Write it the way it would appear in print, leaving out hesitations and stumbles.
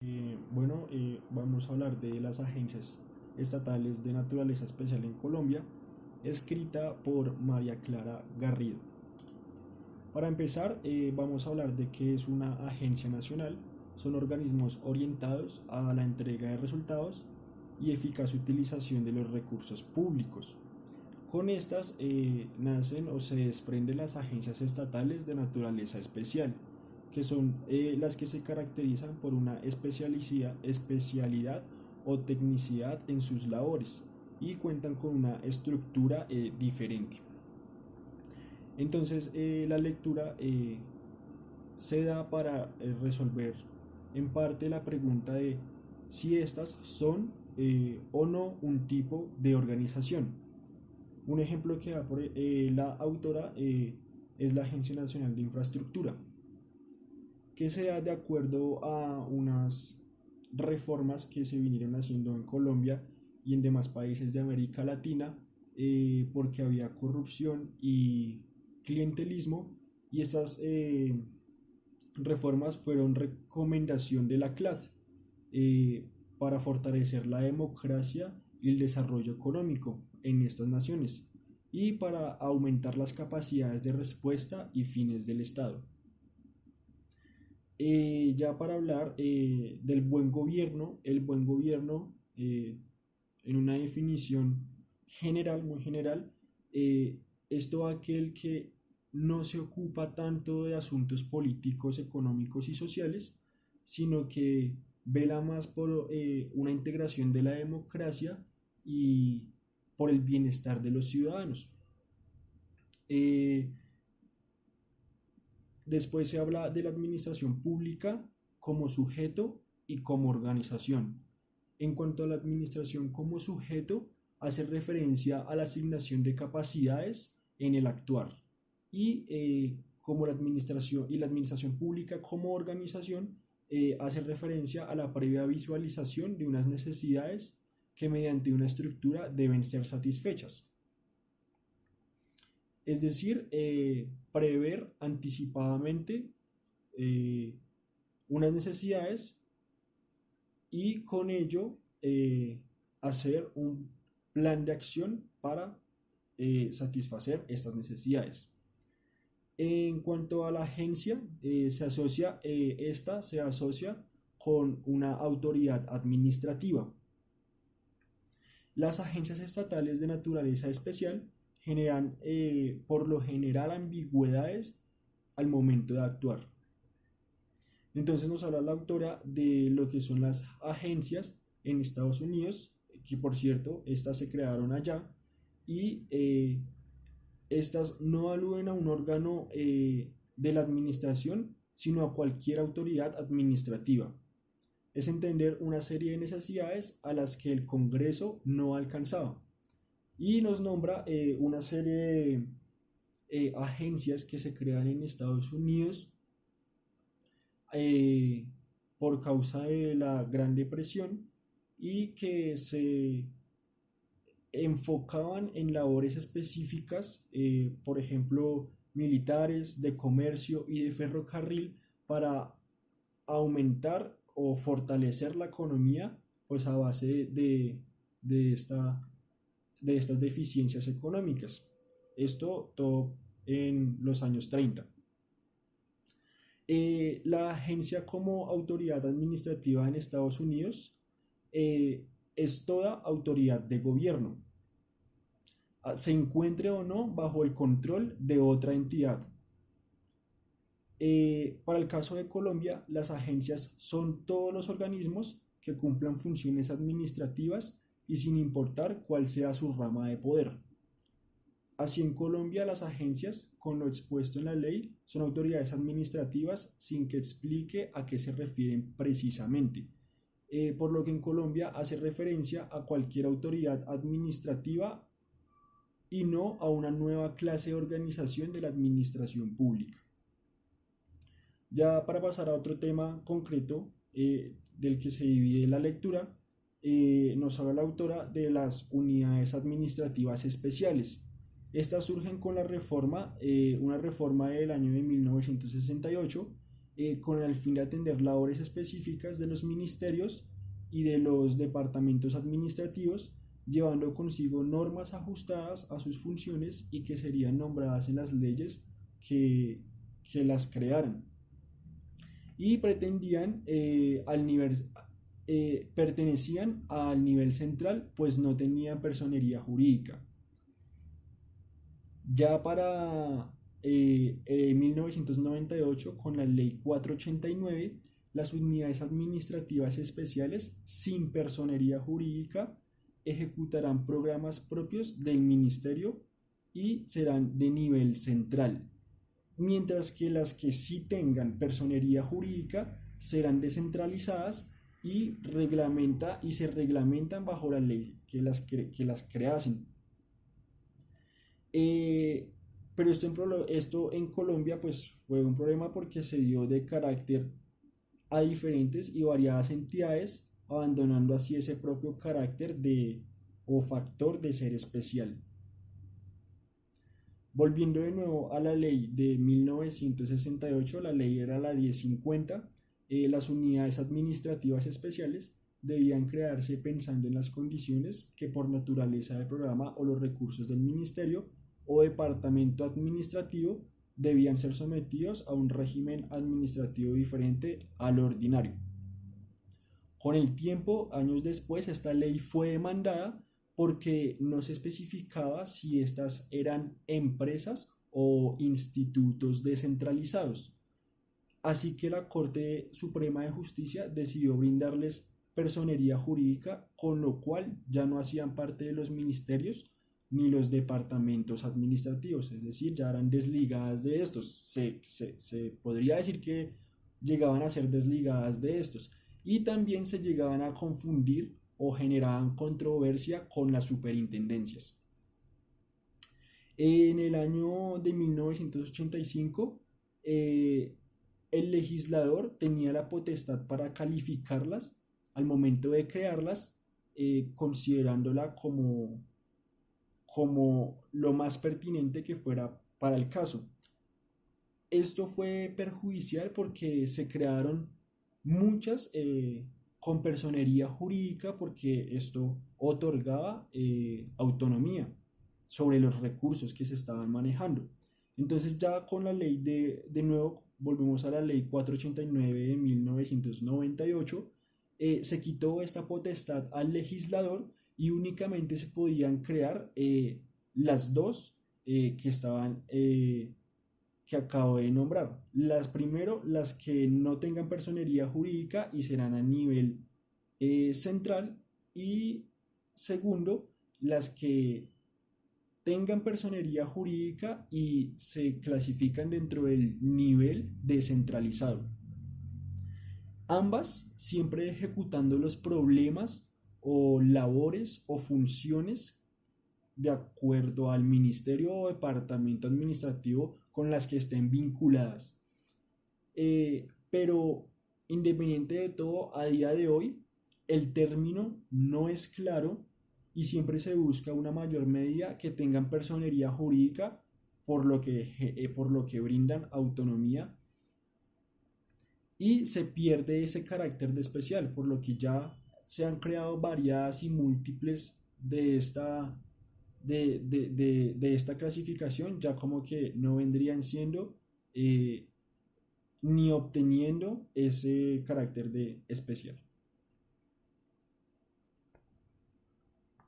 Vamos a hablar de las agencias estatales de naturaleza especial en Colombia, escrita por María Clara Garrido. Para empezar, vamos a hablar de qué es una agencia nacional. Son organismos orientados a la entrega de resultados y eficaz utilización de los recursos públicos. Con estas nacen o se desprenden las agencias estatales de naturaleza especial, que son las que se caracterizan por una especialidad o tecnicidad en sus labores y cuentan con una estructura diferente. Entonces, la lectura se da para resolver en parte la pregunta de si estas son o no un tipo de organización. Un ejemplo que da por la autora es la Agencia Nacional de Infraestructura, que se da de acuerdo a unas reformas que se vinieron haciendo en Colombia y en demás países de América Latina, porque había corrupción y clientelismo, y esas reformas fueron recomendación de la CLAD eh, para fortalecer la democracia y el desarrollo económico en estas naciones y para aumentar las capacidades de respuesta y fines del Estado. Ya para hablar del buen gobierno, el buen gobierno, en una definición general, muy general, es todo aquel que no se ocupa tanto de asuntos políticos, económicos y sociales, sino que vela más por una integración de la democracia y por el bienestar de los ciudadanos. Eh, Después se habla de la administración pública como sujeto y como organización. En cuanto a la administración como sujeto, hace referencia a la asignación de capacidades en el actuar. Como la administración pública como organización hace referencia a la previa visualización de unas necesidades que mediante una estructura deben ser satisfechas. Es decir, prever anticipadamente eh, unas necesidades y con ello hacer un plan de acción para satisfacer estas necesidades. En cuanto a la agencia, esta se asocia con una autoridad administrativa. Las agencias estatales de naturaleza especial generan por lo general ambigüedades al momento de actuar. Entonces nos habla la autora de lo que son las agencias en Estados Unidos, que por cierto, estas se crearon allá y estas no aluden a un órgano de la administración, sino a cualquier autoridad administrativa. Es entender una serie de necesidades a las que el Congreso no alcanzaba. Y nos nombra una serie de agencias que se crean en Estados Unidos eh, por causa de la Gran Depresión y que se enfocaban en labores específicas, por ejemplo, militares, de comercio y de ferrocarril para aumentar o fortalecer la economía pues a base de, esta, de estas deficiencias económicas. Esto todo en los años 30. La agencia como autoridad administrativa en Estados Unidos es toda autoridad de gobierno, se encuentre o no bajo el control de otra entidad. Para el caso de Colombia, las agencias son todos los organismos que cumplan funciones administrativas y sin importar cuál sea su rama de poder. Así en Colombia las agencias, con lo expuesto en la ley, son autoridades administrativas sin que explique a qué se refieren precisamente, por lo que en Colombia hace referencia a cualquier autoridad administrativa y no a una nueva clase de organización de la administración pública. Ya para pasar a otro tema concreto del que se divide la lectura, nos habla la autora de las unidades administrativas especiales. Estas surgen con la reforma, una reforma del año de 1968, con el fin de atender labores específicas de los ministerios y de los departamentos administrativos, llevando consigo normas ajustadas a sus funciones y que serían nombradas en las leyes que, que las crearan. Y pertenecían al nivel central, pues no tenían personería jurídica. Ya para 1998, con la ley 489, las unidades administrativas especiales sin personería jurídica ejecutarán programas propios del ministerio y serán de nivel central, mientras que las que sí tengan personería jurídica serán descentralizadas y se reglamentan bajo la ley que las creasen. Eh, pero esto en Colombia pues fue un problema porque se dio de carácter a diferentes y variadas entidades, abandonando así ese propio carácter o factor de ser especial. Volviendo de nuevo a la ley de 1968, la ley era la 1050. Las unidades administrativas especiales debían crearse pensando en las condiciones que por naturaleza del programa o los recursos del ministerio o departamento administrativo debían ser sometidos a un régimen administrativo diferente al ordinario. Con el tiempo, años después, esta ley fue demandada porque no se especificaba si estas eran empresas o institutos descentralizados. Así que la Corte Suprema de Justicia decidió brindarles personería jurídica, con lo cual ya no hacían parte de los ministerios ni los departamentos administrativos, es decir, ya eran desligadas de estos. Se podría decir que llegaban a ser desligadas de estos y también se llegaban a confundir o generaban controversia con las superintendencias. En el año de 1985, el legislador tenía la potestad para calificarlas al momento de crearlas, considerándola como lo más pertinente que fuera para el caso. Esto fue perjudicial porque se crearon muchas con personería jurídica, porque esto otorgaba autonomía sobre los recursos que se estaban manejando. Entonces ya con la ley de nuevo, volvemos a la ley 489 de 1998, se quitó esta potestad al legislador y únicamente se podían crear las dos que acabo de nombrar. Primero, las que no tengan personería jurídica y serán a nivel central, y segundo, las que tengan personería jurídica y se clasifican dentro del nivel descentralizado. Ambas siempre ejecutando los problemas o labores o funciones de acuerdo al ministerio o departamento administrativo con las que estén vinculadas. Pero independiente de todo, a día de hoy el término no es claro y siempre se busca una mayor medida que tengan personería jurídica, por lo que brindan autonomía, y se pierde ese carácter de especial, por lo que ya se han creado variadas y múltiples de esta clasificación, ya como que no vendrían siendo ni obteniendo ese carácter de especial.